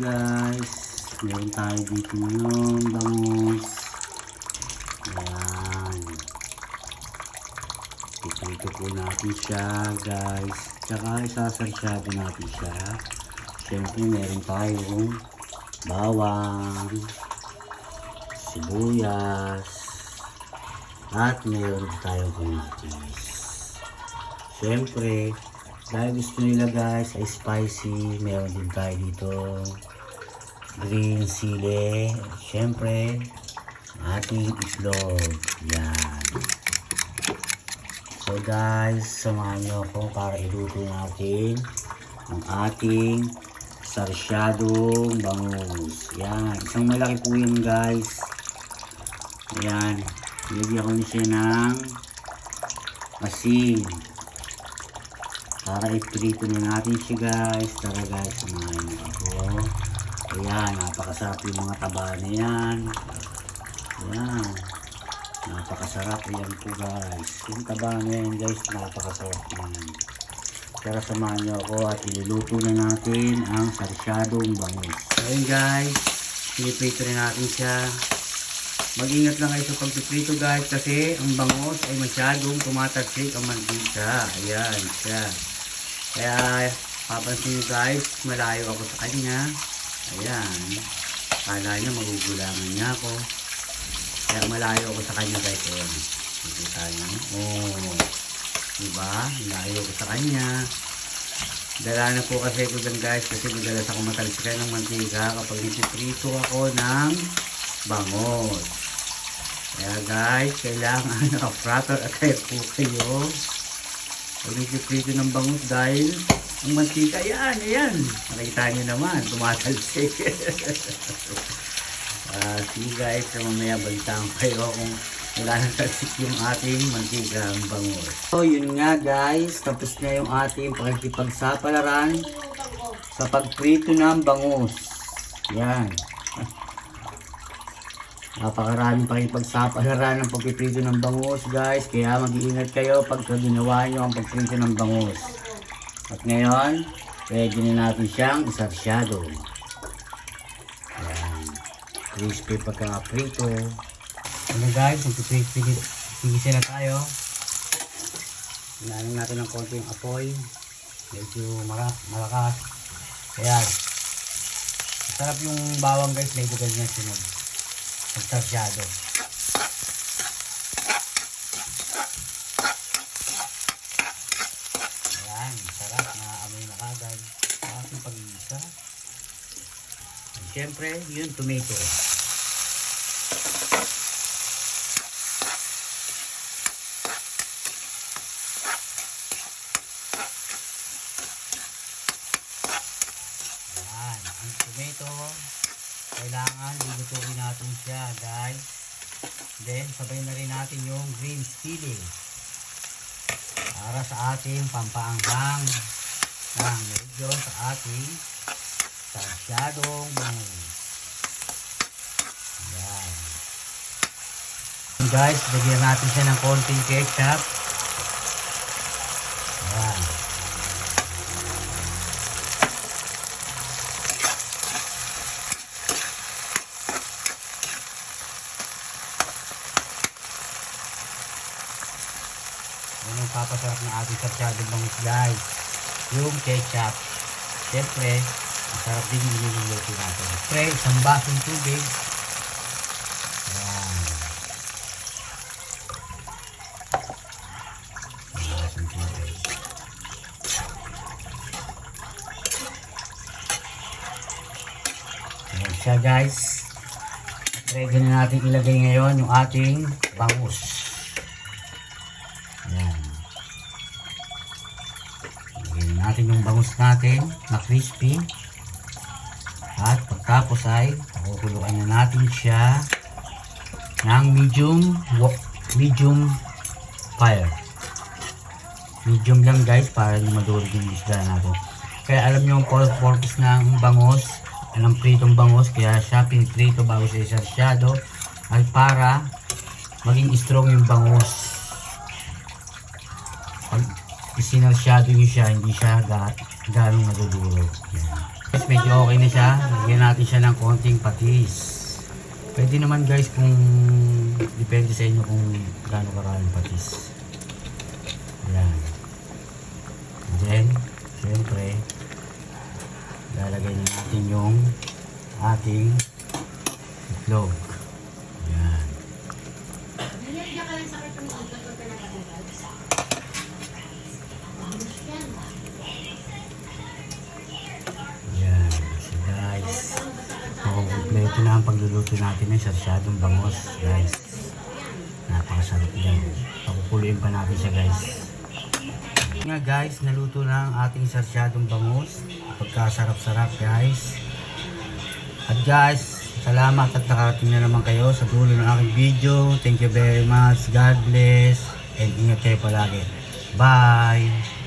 guys, meron tayo dito ngayon bangus. Ayan, ito po natin siya guys, tsaka isasarsyado natin siya. Siyempre meron tayong bawang, sibuyas, at meron tayong kamatis. Siyempre dahil gusto nila guys ay spicy, meron din tayo dito green sili, syempre ating itlog. Yan. So guys, samahan nyo ako para iluto natin ang ating sarsyadong bangus. Yan, isang malaki po yun guys. Yan, nilagyan ko na siya ng asin para iprito na natin siya guys. Tara guys, samahan niyo ako. Ayan, napakasarap yung mga taba na yan. Ayan, napakasarap yan po guys. Yung taba na yan guys, napakasarap yan. Tara samahan niyo ako at iluluto na natin ang sarsyadong bangus. Ayan guys, piniprito na natin siya. Mag-ingat lang kayo sa pagpiprito guys kasi ang bangus ay masyadong tumatalsik ang mantika. Ayan siya. Kaya papansin nyo guys, malayo ako sa kanya. Ayan. Kala niya magugulangan niya ako. Kaya malayo ako sa kanya guys. Ayan. Nakita niyo. Oh. Diba? Malayo ako sa kanya. Dala na po kasi ko dyan guys kasi madalas ako matalsikan ng mantika kapag nitiprito ako ng bangus. Kaya guys, kailangan naka-fratter attire po kayo pag nagpiprito ng bangus dahil ang mantika, ayan, nakita nyo naman, tumatalsik. See guys, so mamaya balitaan kayo kung wala nang talsik yung ating mantika ang bangus. So yun nga guys, tapos na yung ating pakikipagsapalaran sa pagprito ng bangus. Yan. Napakaraming pakipagsapalaran ng pagpiprito ng bangus guys, kaya mag-iingat kayo pagka ginawa nyo ang pagprito ng bangus. At ngayon, pwede na natin siyang isarsyado. Ayan, crispy pagka-prito. Ano guys, magpipigisa na tayo. Hinaanin natin ng konti yung apoy, medyo malakas. Ayan, masarap yung bawang guys, medyo ganyan sunod pagsasyado. Ayan, sarap na amoy na kagad sa ating pag-iisa. And syempre, yung tomato. Ayan, ang tomato kailangan lulutuin natin siya guys. Then sabay na rin natin yung green chili para sa ating pampaanghang ng medyo sa ating sarsyadong bangus. Ayan guys, lagyan natin siya ng konting ketchup. Ayan. Yan ang papasarap ng ating sarsyadong bangus guys, yung ketchup. Siyempre, masarap din yung niluluto natin. Siyempre, isang basong tubig. Ayan. Isang basong tubig. Ayan siya guys. Ready na natin ilagay ngayon yung ating bangus. Ayan. Lagyan natin yung bangus natin na crispy. At pagtapos ay pakukuluan na natin siya ng medium fire. Medium lang guys para hindi madurog yung isda natin. Kaya alam nyo ang purpose ng bangus, ng pritong bangus, kaya siya piniprito bago siya isarsyado ay para maging strong yung bangus. Pag isinarsyado nyo siya, hindi siya ganong nadudurog. Guys, medyo okay na siya. Lagyan natin siya ng konting patis. Pwede naman guys kung depende sa inyo kung gaano karaming patis. Ayan. And then, syempre, lalagay na natin yung ating itlog. Ayan. Ayan. So guys, kompleto na ang pagluluto natin ng sarsyadong bangos guys. Napakasarap yan. Pakukuluin pa natin siya guys. Nga guys, naluto na ang ating sarsyadong bangus. Pagkasarap-sarap guys. At guys, salamat at nakarating na naman kayo sa dulo ng aking video. Thank you very much. God bless. And ingat kayo palagi. Bye!